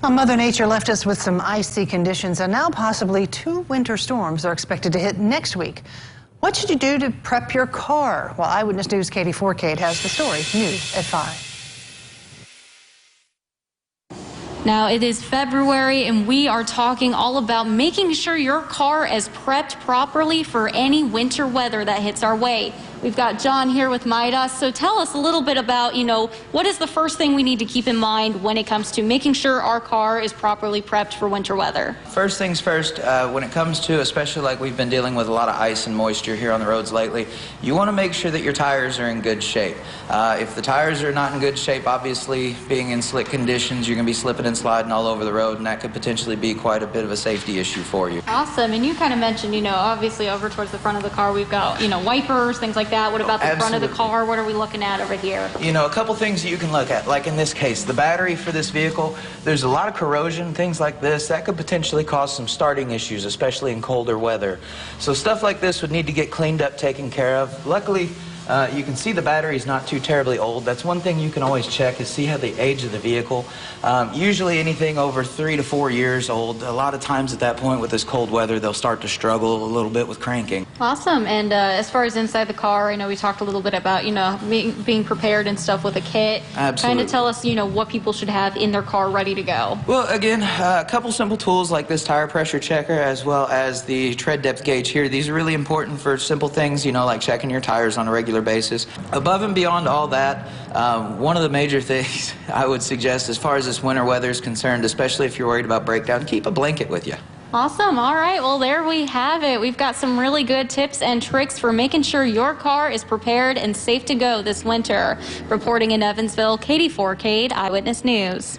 Well, Mother Nature left us with some icy conditions, and now possibly 2 winter storms are expected to hit next week. What should you do to prep your car? Well, Eyewitness News' Katie Forcade has the story. News at 5. Now, it is February, and we are talking all about making sure your car is prepped properly for any winter weather that hits our way. We've got John here with Midas. So tell us a little bit about, what is the first thing we need to keep in mind when it comes to making sure our car is properly prepped for winter weather? First things first, when it comes to, especially like we've been dealing with a lot of ice and moisture here on the roads lately, you want to make sure that your tires are in good shape. If the tires are not in good shape, obviously being in slick conditions, you're going to be slipping and sliding all over the road, and that could potentially be quite a bit of a safety issue for you. Awesome. And you kind of mentioned, obviously over towards the front of the car, we've got, wipers, things like that. What about the front of the car? What are we looking at over here? A couple things that you can look at, like in this case, the battery for this vehicle, there's a lot of corrosion, things like this, that could potentially cause some starting issues, especially in colder weather. So stuff like this would need to get cleaned up, taken care of. Luckily, you can see the battery is not too terribly old. That's one thing you can always check, is see how the age of the vehicle. Usually anything over 3 to 4 years old, a lot of times at that point with this cold weather, they'll start to struggle a little bit with cranking. Awesome. And as far as inside the car, I know we talked a little bit about, being prepared and stuff with a kit. Absolutely. Kind of tell us, what people should have in their car ready to go. Well, again, a couple simple tools like this tire pressure checker, as well as the tread depth gauge here. These are really important for simple things, like checking your tires on a regular basis. Above and beyond all that, one of the major things I would suggest as far as this winter weather is concerned, especially if you're worried about breakdown, keep a blanket with you. Awesome. All right. Well, there we have it. We've got some really good tips and tricks for making sure your car is prepared and safe to go this winter. Reporting in Evansville, Katie Forcade, Eyewitness News.